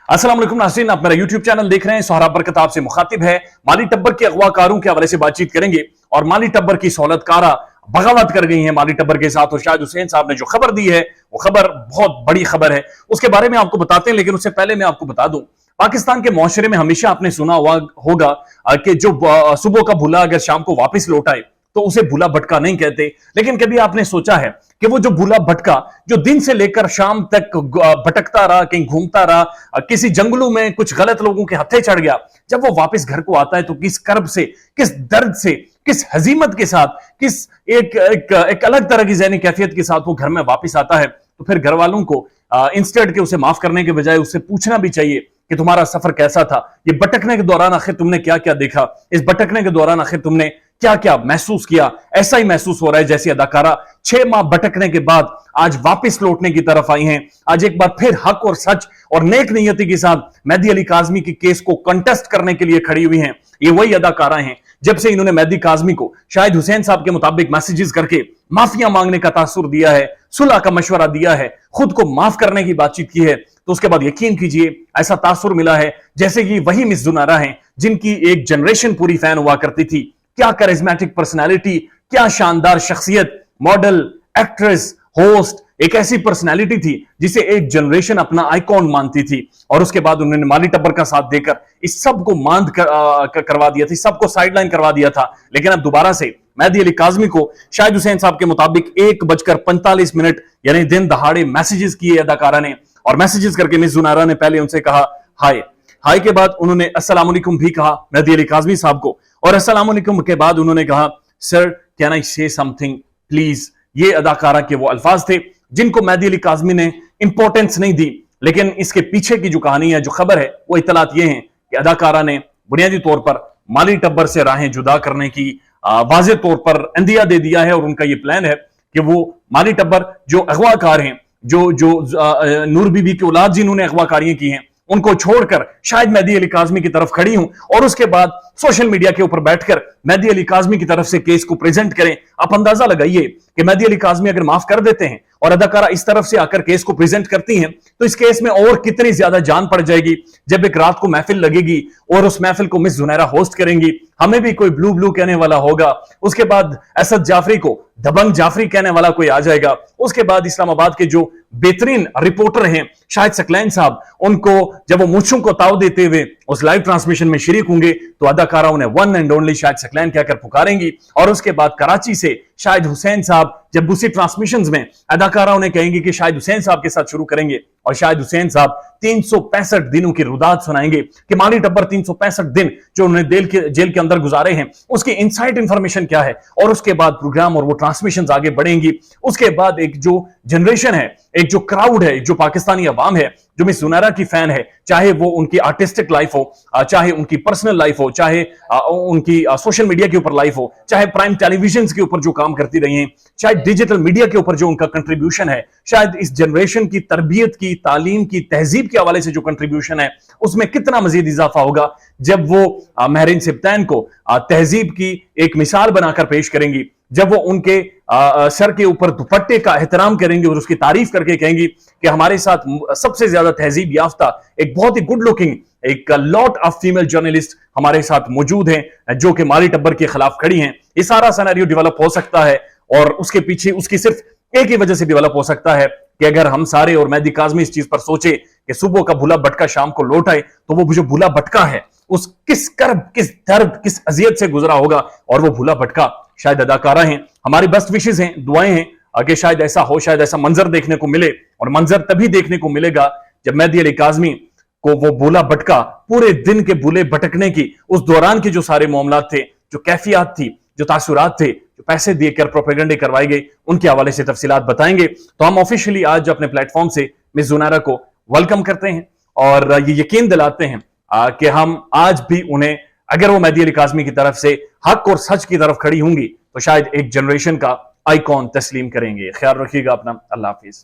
अस्सलाम वालेकुम नाज़रीन, आप मेरा यूट्यूब चैनल देख रहे हैं। सोहराब बरकत आपसे मुखातिब है। माली टब्बर के अगवाकारों के हवाले से बातचीत करेंगे और माली टब्बर की सहूलतकारा बगावत कर गई है माली टब्बर के साथ। और शाहिद हुसैन साहब ने जो खबर दी है वो खबर बहुत बड़ी खबर है, उसके बारे में आपको बताते हैं। लेकिन उससे पहले मैं आपको बता दूं, पाकिस्तान के मुआशरे में हमेशा आपने सुना होगा कि जो सुबह का भूला अगर शाम को वापस लौट आए तो उसे भूला भटका नहीं कहते। लेकिन कभी आपने सोचा है कि वो जो भूला भटका जो दिन से लेकर शाम तक भटकता रहा, कहीं घूमता रहा, किसी जंगलों में कुछ गलत लोगों के हत्थे चढ़ गया, जब वो वापस घर को आता है तो किस कर्ब से, किस दर्द से, किस हजीमत के साथ, किस एक अलग तरह की ज़हनी कैफियत के साथ वो घर में वापस आता है। तो फिर घर वालों को इंस्टेड के उसे माफ करने के बजाय उससे पूछना भी चाहिए कि तुम्हारा सफर कैसा था, ये भटकने के दौरान आखिर तुमने क्या क्या देखा, इस भटकने के दौरान आखिर तुमने क्या क्या महसूस किया। ऐसा ही महसूस हो रहा है जैसी अदाकारा 6 माह भटकने के बाद आज वापस लौटने की तरफ आई हैं। आज एक बार फिर हक और सच और नेक नियति के साथ मेहदी अली काज़मी के केस को कंटेस्ट करने के लिए खड़ी हुई हैं। ये वही अदाकारा हैं जब से इन्होंने मेहदी काज़मी को शाहिद हुसैन साहब के मुताबिक मैसेजेस करके माफिया मांगने का तासुर दिया है, सुलह का मशवरा दिया है, खुद को माफ करने की बातचीत की है, तो उसके बाद यकीन कीजिए ऐसा तासुर मिला है जैसे कि वही मिस जुनारा हैं जिनकी एक जनरेशन पूरी फैन हुआ करती थी। क्या करिश्मेटिक पर्सनालिटी, क्या शानदार शख्सियत, मॉडल, एक्ट्रेस, होस्ट, एक ऐसी पर्सनालिटी थी जिसे एक जनरेशन अपना आइकॉन मानती थी। और उसके बाद उन्होंने माली टब्बर का साथ देकर इस सब को मांद करवा दिया था, सबको साइडलाइन करवा दिया था। लेकिन अब दोबारा से मेहदी अली काज़मी को शाहिद हुसैन साहब के मुताबिक 1:45 यानी दिन दहाड़े मैसेजेस किए अदाकारा ने। और मैसेजेस करके मिस जुनारा ने पहले उनसे कहा हाय, हाय के बाद उन्होंने अस्सलाम वालेकुम भी कहा मेहदी अली काज़मी साहब को, और अस्सलाम वालेकुम के बाद उन्होंने कहा सर कैन आई से समथिंग प्लीज। ये अदाकारा के वो अल्फाज थे जिनको मेहदी अली काज़मी ने इंपॉर्टेंस नहीं दी। लेकिन इसके पीछे की जो कहानी है, जो खबर है, वो इतलात ये है कि अदाकारा ने बुनियादी तौर पर माली टब्बर से राहें जुदा करने की वाज़े तौर पर अंदिया दे दिया है। और उनका ये प्लान है कि वो माली टब्बर जो अगवाकार हैं, जो नूर बीबी की औलाद जिन्होंने अगवाकारियां की हैं, उनको छोड़कर शायद मेहदी अली काज़मी की तरफ खड़ी हूं और उसके बाद सोशल मीडिया के ऊपर बैठकर मेहदी अली काज़मी की तरफ से केस को प्रेजेंट करें। आप अंदाजा लगाइए कि मेहदी अली काज़मी अगर माफ कर देते हैं और अदाकारा इस तरफ से आकर केस को प्रेजेंट करती हैं तो इस केस में और कितनी ज्यादा जान पड़ जाएगी। जब एक रात को महफिल लगेगी और उस महफिल को मिस जुनैरा होस्ट करेंगी, हमें भी कोई ब्लू ब्लू कहने वाला होगा, उसके बाद असद जाफरी को दबंग जाफरी कहने वाला कोई आ जाएगा, उसके बाद इस्लामाबाद के जो बेहतरीन रिपोर्टर हैं शाहिद सकलैन साहब, उनको जब वो मूंछों को ताव देते हुए उस लाइव ट्रांसमिशन में शरीक होंगे तो अदाकारा उन्हें one and only Shahid Saqlain कहकर पुकारेंगी। और उसके बाद कराची से शाहिद हुसैन साहब जब उसी ट्रांसमिशंस में अदाकारा उन्हें कहेंगे कि शाहिद हुसैन साहब के साथ शुरू करेंगे और शाहिद हुसैन साहब 365 दिनों की रुदात सुनाएंगे कि माली टब्बर 365 दिन जो उन्होंने जेल के अंदर गुजारे हैं उसकी इनसाइड इंफॉर्मेशन क्या है। और उसके बाद प्रोग्राम और वो ट्रांसमिशंस आगे बढ़ेंगी। उसके बाद एक जो जनरेशन है, एक जो क्राउड है, जो पाकिस्तानी अवाम है, जो मिस जुनैरा की फैन है, चाहे वो उनकी आर्टिस्टिक लाइफ हो, चाहे उनकी पर्सनल लाइफ हो, चाहे उनकी सोशल मीडिया के ऊपर लाइफ हो, चाहे प्राइम टेलीविजन के ऊपर जो काम करती रही हैं, शायद डिजिटल मीडिया के ऊपर जो उनका कंट्रीब्यूशन है, शायद इस जनरेशन की तरबियत की, तालीम की, तहजीब के हवाले से जो कंट्रीब्यूशन है, उसमें कितना मजीद इजाफा होगा जब वो महरीन सिब्तैन को तहजीब की एक मिसाल बनाकर पेश करेंगी, जब वो उनके सर के ऊपर दुपट्टे का एहतराम करेंगे और उसकी तारीफ करके कहेंगी कि हमारे साथ सबसे ज्यादा तहजीब याफ्ता एक बहुत ही गुड लुकिंग एक लॉट ऑफ फीमेल जर्नलिस्ट हमारे साथ मौजूद हैं जो कि माली टब्बर के खिलाफ खड़ी हैं। ये सारा सिनेरियो डेवलप हो सकता है और उसके पीछे उसकी सिर्फ एक ही वजह से डेवलप हो सकता है कि अगर हम सारे और मेहदी काज़मी इस चीज पर सोचे कि सुबह का भूला भटका शाम को लौट आए तो वो जो भूला भटका है उस किस कर्ब, किस दर्द, किस अजियत से गुजरा होगा। और वो भूला भटका शायद अदाकारा हैं। हमारी बेस्ट विशेष हैं, दुआएं हैं कि शायद ऐसा हो, शायद ऐसा मंजर देखने को मिले। और मंजर तभी देखने को मिलेगा जब मेहदी अली काज़मी को वो भूला भटका, पूरे दिन के भूले भटकने की उस दौरान के जो सारे मामलात थे, जो कैफियत थी, जो तासुरात थे, जो पैसे देकर प्रोपेगेंडे करवाए गए, उनके हवाले से तफसीलात बताएंगे। तो हम ऑफिशियली आज अपने प्लेटफॉर्म से मिस जुनैरा को वेलकम करते हैं और ये यकीन दिलाते हैं कि हम आज भी उन्हें, अगर वो मेहदी अली काज़मी की तरफ से हक और सच की तरफ खड़ी होंगी तो शायद एक जनरेशन का आइकॉन तस्लीम करेंगे। ख्याल रखिएगा अपना। अल्लाह हाफिज।